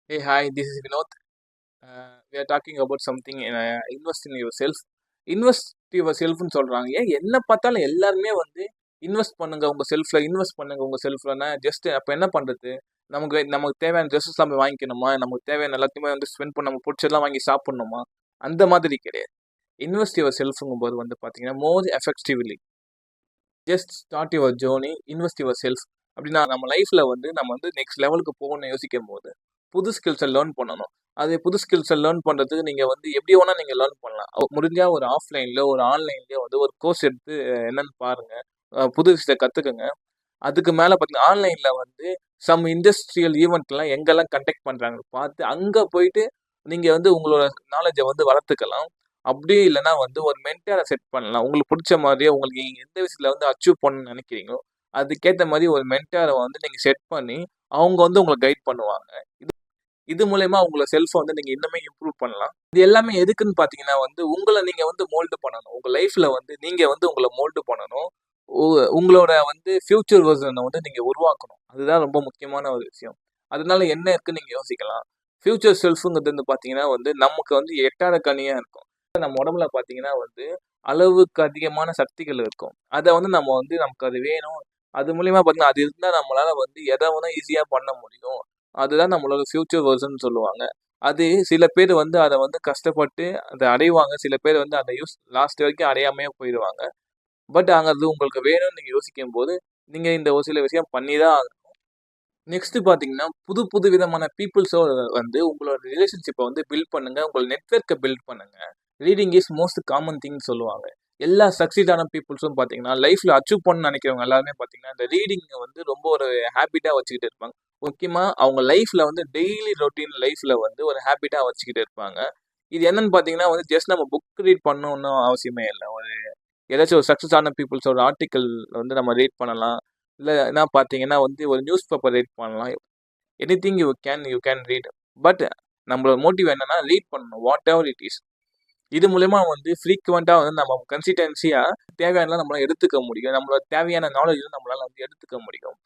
Hey, hi, this is Vinod. We are talking about something invest in yourself. Invest your செல்ஃப்னு சொல்றாங்க. ஏன் என்ன பார்த்தாலும் எல்லாருமே வந்து இன்வெஸ்ட் பண்ணுங்க உங்க செல்ஃப்ல, இன்வெஸ்ட் பண்ணுங்க உங்க செல்ஃப்லன்னா ஜஸ்ட் அப்ப என்ன பண்றது? நமக்கு நமக்கு தேவையான ட்ரெஸ்ஸஸ் எல்லாமே வாங்கிக்கணுமா? நமக்கு தேவையான எல்லாத்தையுமே வந்து ஸ்பெண்ட் பண்ண நமக்கு பிடிச்சதெல்லாம் வாங்கி சாப்பிடணுமா? அந்த மாதிரி கிடையாது. இன்வெஸ்ட் யுவர் செல்ஃப்ங்கும்போது வந்து பார்த்தீங்கன்னா, more effectively just start your journey, invest yourself. அப்படின்னா நம்ம லைஃப்ல வந்து நம்ம வந்து நெக்ஸ்ட் லெவலுக்கு போகணும்னு யோசிக்கும் போது புது ஸ்கில்ஸை லேர்ன் பண்ணணும். அது புது ஸ்கில்ஸை லேர்ன் பண்ணுறதுக்கு நீங்கள் வந்து எப்படி வேணா நீங்கள் லேர்ன் பண்ணலாம். முடிஞ்சா ஒரு ஆஃப்லைன்ல ஒரு ஆன்லைன்லயோ வந்து ஒரு கோர்ஸ் எடுத்து என்னன்னு பாருங்க. புது விஷயத்தை கற்றுக்குங்க. அதுக்கு மேலே பார்த்தீங்கன்னா ஆன்லைனில் வந்து சம் இண்டஸ்ட்ரியல் ஈவெண்ட்லாம் எங்கெல்லாம் கண்டக்ட் பண்ணுறாங்க பார்த்து அங்கே போயிட்டு நீங்கள் வந்து உங்களோட நாலேஜை வந்து வளர்த்துக்கலாம். அப்படியே இல்லைன்னா வந்து ஒரு மென்டாரை செட் பண்ணலாம். உங்களுக்கு பிடிச்ச மாதிரியே உங்களுக்கு நீங்க எந்த விஷயத்தில் வந்து அச்சீவ் பண்ணணும்னு நினைக்கிறீங்களோ அதுக்கேற்ற மாதிரி ஒரு மென்டாரை வந்து நீங்கள் செட் பண்ணி அவங்க வந்து உங்களை கைட் பண்ணுவாங்க. இது இது மூலயமா உங்களை செல்ஃபை வந்து நீங்கள் இன்னுமே இம்ப்ரூவ் பண்ணலாம். இது எல்லாமே எதுக்குன்னு பார்த்தீங்கன்னா வந்து உங்களை நீங்கள் வந்து மோல்டு பண்ணணும். உங்கள் லைஃப்பில் வந்து நீங்கள் வந்து உங்களை மோல்டு பண்ணணும். உங்களோட வந்து ஃபியூச்சர் வெர்ஷனை வந்து நீங்கள் உருவாக்கணும். அதுதான் ரொம்ப முக்கியமான ஒரு விஷயம். அதனால என்ன இருக்குன்னு நீங்கள் யோசிக்கலாம். ஃபியூச்சர் செல்ஃபுங்கிறது வந்து பார்த்தீங்கன்னா வந்து நமக்கு வந்து எட்டாத கனியாக இருக்கும். நம்ம உடம்புல பார்த்தீங்கன்னா வந்து அளவுக்கு அதிகமான சக்திகள் இருக்கும். அதை வந்து நம்ம வந்து நமக்கு அது வேணும். அது மூலியமா பார்த்தீங்கன்னா அது இருந்தால் நம்மளால வந்து எதை வேணா ஈஸியாக பண்ண முடியும். அதுதான் நம்மளோட ஃபியூச்சர் வெர்ஷன் சொல்லுவாங்க. அது சில பேர் வந்து அதை வந்து கஷ்டப்பட்டு அதை அடைவாங்க. சில பேர் வந்து அதை லாஸ்ட் வரைக்கும் அடையாமையே போயிடுவாங்க. பட் அங்கே அது உங்களுக்கு வேணும்னு நீங்கள் யோசிக்கும் போது நீங்கள் இந்த ஒரு சில விஷயம் பண்ணி தான் ஆகணும். நெக்ஸ்ட் பார்த்தீங்கன்னா புது புது விதமான பீப்புள்ஸோட வந்து உங்களோட ரிலேஷன்ஷிப்பை வந்து பில்ட் பண்ணுங்க. உங்களோட நெட்ஒர்க்கை பில்ட் பண்ணுங்க. Reading is most common thing சொல்லுவாங்க. எல்லா சக்சீடான பீப்புள்ஸும் பார்த்தீங்கன்னா லைஃப்ல அச்சீவ் பண்ண நினைக்கிறவங்க எல்லாருமே பார்த்தீங்கன்னா இந்த ரீடிங் வந்து ரொம்ப ஒரு ஹேபிட்டா வச்சுக்கிட்டு இருப்பாங்க. முக்கியமாக அவங்க லைஃப்ல வந்து டெய்லி ரொட்டீன் லைஃப்ல வந்து ஒரு ஹேபிட்டா வச்சுக்கிட்டு இருப்பாங்க. இது என்னன்னு பார்த்தீங்கன்னா வந்து ஜஸ்ட் நம்ம புக் ரீட் பண்ணணும்னு அவசியமே இல்லை. ஏதாச்சும் ஒரு சக்ஸஸ் ஆன பீப்புள்ஸோட ஆர்டிக்கல் வந்து நம்ம ரீட் பண்ணலாம். இல்லை என்ன பார்த்தீங்கன்னா வந்து ஒரு நியூஸ் பேப்பர் ரீட் பண்ணலாம். Anything you can read. But நம்மளோட மோட்டிவ் என்னன்னா ரீட் பண்ணணும் வாட் எவர் இட் இஸ். இது மூலயமா வந்து ஃப்ரீக்வெண்ட்டாக வந்து நம்ம கன்சிஸ்டன்சியாக தேவையானலாம் நம்மளால் எடுத்துக்க முடியும். நம்மளோட தேவையான நாலேஜ் நம்மளால் வந்து எடுத்துக்க முடியும்.